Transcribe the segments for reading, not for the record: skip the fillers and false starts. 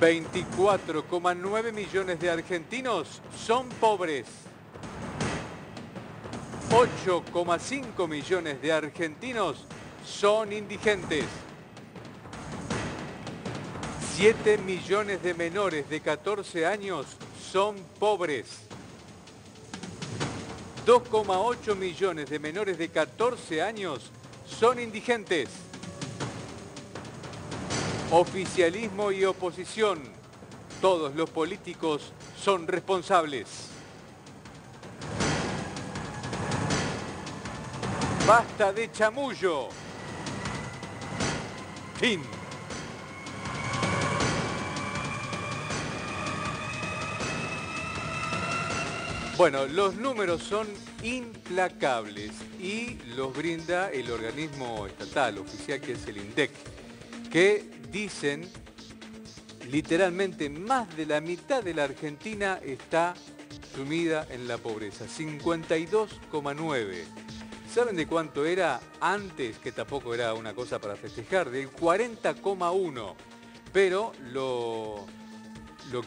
24,9 millones de argentinos son pobres. 8,5 millones de argentinos son indigentes. 7 millones de menores de 14 años son pobres. 2,8 millones de menores de 14 años son indigentes. Oficialismo y oposición, todos los políticos son responsables. Basta de chamullo. Fin. Bueno, los números son implacables y los brinda el organismo estatal oficial que es el INDEC, que dicen literalmente más de la mitad de la Argentina está sumida en la pobreza, 52,9. ¿Saben de cuánto era antes? Que tampoco era una cosa para festejar, del 40,1. Pero lo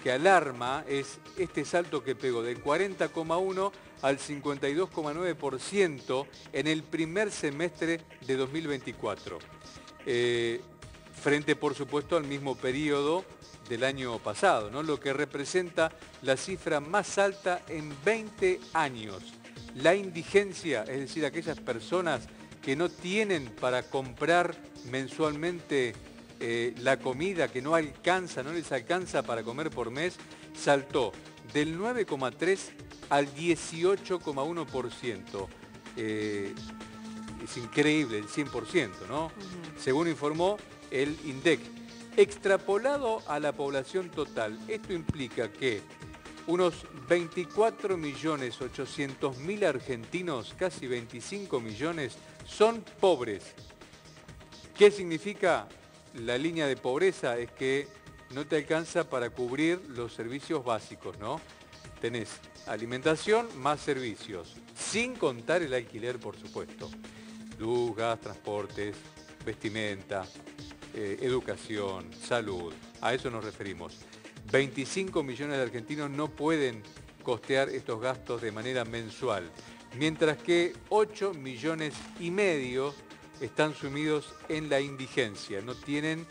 que alarma es este salto que pegó del 40,1 al 52,9% en el primer semestre de 2024. Frente, por supuesto, al mismo periodo del año pasado, ¿no? Lo que representa la cifra más alta en 20 años. La indigencia, es decir, aquellas personas que no tienen para comprar mensualmente la comida, que no les alcanza para comer por mes, saltó del 9,3 al 18,1%. Es increíble, el 100%, ¿no? Según informó el INDEC. Extrapolado a la población total, esto implica que unos 24.800.000 argentinos, casi 25 millones, son pobres. ¿Qué significa? La línea de pobreza es que no te alcanza para cubrir los servicios básicos, ¿no? Tenés alimentación más servicios, sin contar el alquiler, por supuesto. Luz, gas, transportes, vestimenta, educación, salud, a eso nos referimos. 25 millones de argentinos no pueden costear estos gastos de manera mensual, mientras que 8,5 millones están sumidos en la indigencia, no tienen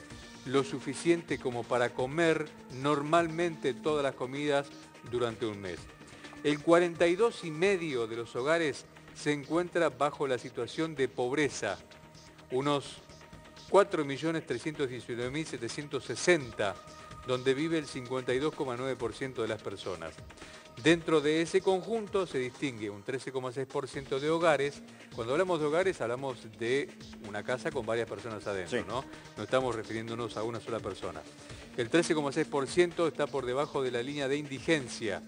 lo suficiente como para comer normalmente todas las comidas durante un mes. El 42,5% de los hogares se encuentra bajo la situación de pobreza, unos 4.319.760, donde vive el 52,9% de las personas. Dentro de ese conjunto se distingue un 13,6% de hogares. Cuando hablamos de hogares hablamos de una casa con varias personas adentro, sí, ¿no? No estamos refiriéndonos a una sola persona. El 13,6% está por debajo de la línea de indigencia.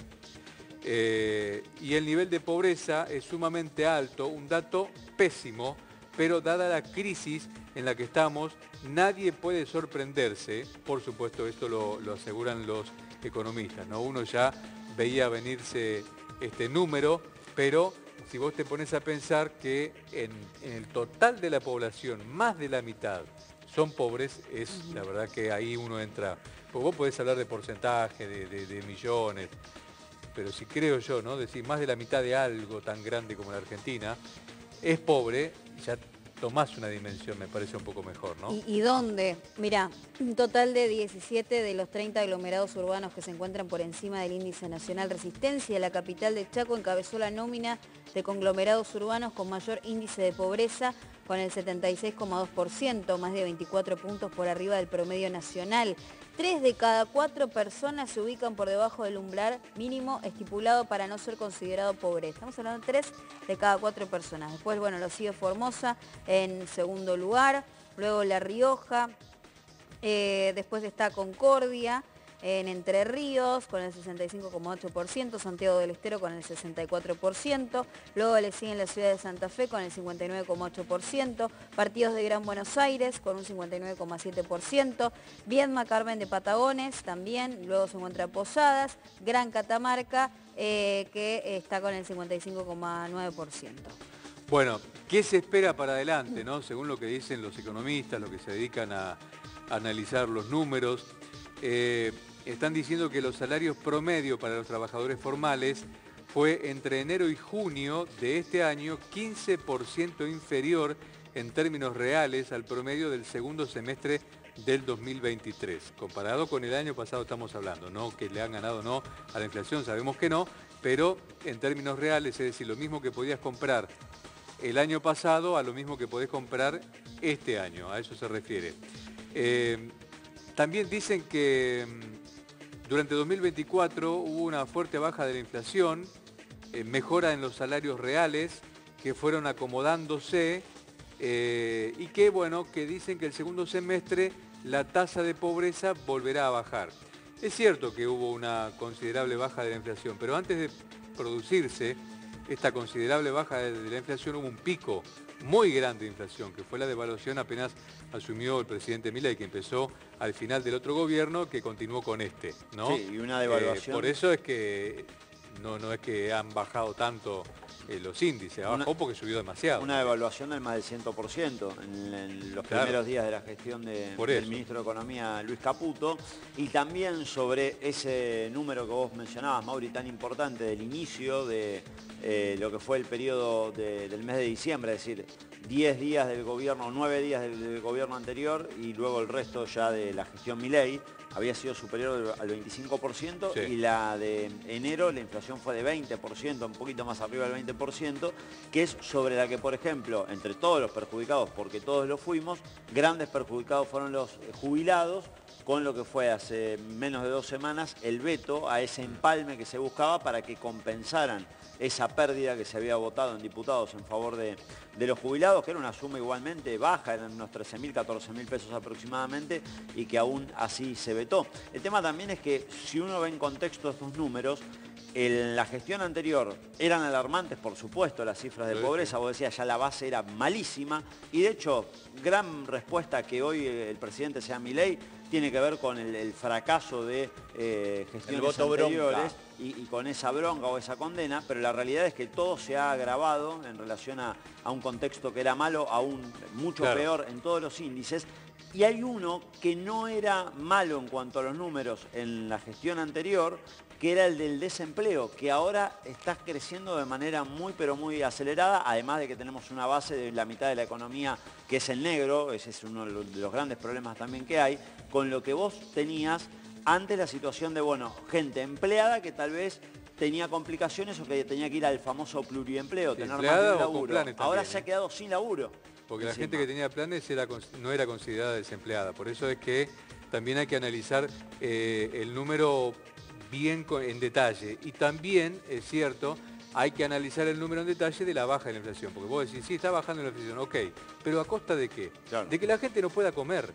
Y el nivel de pobreza es sumamente alto, un dato pésimo, pero dada la crisis en la que estamos, nadie puede sorprenderse. Por supuesto, esto lo aseguran los economistas, ¿no? Uno ya veía venirse este número, pero si vos te pones a pensar que en el total de la población, más de la mitad son pobres, es la verdad que ahí uno entra. Porque vos podés hablar de porcentaje, de millones, pero si creo yo, ¿no? Decir más de la mitad de algo tan grande como la Argentina es pobre, ya tomás una dimensión, me parece un poco mejor, ¿no? ¿Y dónde? Mirá, un total de 17 de los 30 aglomerados urbanos que se encuentran por encima del índice nacional Resistencia, la capital de Chaco encabezó la nómina de conglomerados urbanos con mayor índice de pobreza, con el 76,2%, más de 24 puntos por arriba del promedio nacional. 3 de cada 4 personas se ubican por debajo del umbral mínimo estipulado para no ser considerado pobreza. Estamos hablando de 3 de cada 4 personas. Después, bueno, lo sigue Formosa en segundo lugar, luego La Rioja, después está Concordia, en Entre Ríos con el 65,8%, Santiago del Estero con el 64%, luego le siguen la ciudad de Santa Fe con el 59,8%, Partidos de Gran Buenos Aires con un 59,7%, Viedma, Carmen de Patagones también, luego se encuentra Posadas, Gran Catamarca que está con el 55,9%. Bueno, ¿qué se espera para adelante, no? Según lo que dicen los economistas, los que se dedican a analizar los números, están diciendo que los salarios promedio para los trabajadores formales fue entre enero y junio de este año 15% inferior en términos reales al promedio del segundo semestre del 2023. Comparado con el año pasado estamos hablando, no que le han ganado o no a la inflación, sabemos que no, pero en términos reales, es decir, lo mismo que podías comprar el año pasado a lo mismo que podés comprar este año, a eso se refiere. También dicen que durante 2024 hubo una fuerte baja de la inflación, mejora en los salarios reales que fueron acomodándose y que, bueno, que dicen que el segundo semestre la tasa de pobreza volverá a bajar. Es cierto que hubo una considerable baja de la inflación, pero antes de producirse esta considerable baja de la inflación hubo un pico muy grande de inflación, que fue la devaluación apenas asumió el presidente Milei, que empezó al final del otro gobierno, que continuó con este, ¿no? Sí, y una devaluación. Por eso es que no es que han bajado tanto los índices, bajó porque subió demasiado. Una devaluación del más del 100% en los primeros días de la gestión del ministro de Economía, Luis Caputo, y también sobre ese número que vos mencionabas, Mauri, tan importante del inicio de lo que fue el periodo del mes de diciembre, es decir, 10 días del gobierno, 9 días del gobierno anterior y luego el resto ya de la gestión Milei, había sido superior al 25%, sí. Y la de enero la inflación fue de 20%, un poquito más arriba del 20%, que es sobre la que, por ejemplo, entre todos los perjudicados, porque todos lo fuimos, grandes perjudicados fueron los jubilados, con lo que fue hace menos de 2 semanas el veto a ese empalme que se buscaba para que compensaran esa pérdida que se había votado en diputados en favor de los jubilados, que era una suma igualmente baja, eran unos 13.000, 14.000 pesos aproximadamente, y que aún así se vetó. El tema también es que si uno ve en contexto estos números, en la gestión anterior eran alarmantes, por supuesto, las cifras de pobreza, vos decías, ya la base era malísima, y de hecho, gran respuesta que hoy el presidente sea Milei tiene que ver con el fracaso de gestiones anteriores y con esa bronca o esa condena, pero la realidad es que todo se ha agravado en relación a un contexto que era malo, aún mucho peor en todos los índices. Y hay uno que no era malo en cuanto a los números en la gestión anterior, que era el del desempleo, que ahora está creciendo de manera muy pero muy acelerada, además de que tenemos una base de la mitad de la economía que es el negro, ese es uno de los grandes problemas también que hay, con lo que vos tenías antes la situación de, bueno, gente empleada que tal vez tenía complicaciones o que tenía que ir al famoso pluriempleo, tener más de un laburo. Ahora se ha quedado sin laburo. Porque la gente que tenía planes no era considerada desempleada. Por eso es que también hay que analizar el número bien en detalle. Y también, es cierto, hay que analizar el número en detalle de la baja de la inflación. Porque vos decís, sí, está bajando la inflación, ok, pero ¿a costa de qué? Claro. De que la gente no pueda comer,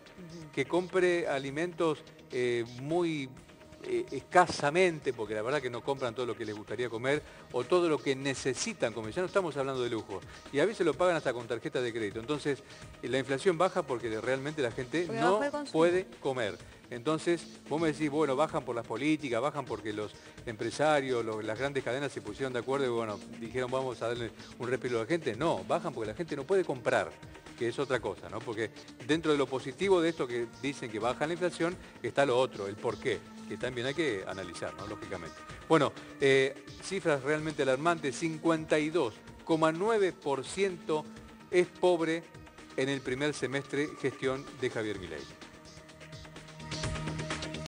que compre alimentos muy escasamente, porque la verdad que no compran todo lo que les gustaría comer o todo lo que necesitan comer. Ya no estamos hablando de lujo. Y a veces lo pagan hasta con tarjeta de crédito. Entonces, la inflación baja porque realmente la gente no puede comer. Entonces, vos me decís, bueno, bajan por las políticas, bajan porque los empresarios, las grandes cadenas se pusieron de acuerdo y, bueno, dijeron vamos a darle un respiro a la gente. No, bajan porque la gente no puede comprar, que es otra cosa, ¿no? Porque dentro de lo positivo de esto que dicen que baja la inflación, está lo otro, el por qué, que también hay que analizar, ¿no? Lógicamente. Bueno, cifras realmente alarmantes, 52,9% es pobre en el primer semestre gestión de Javier Milei.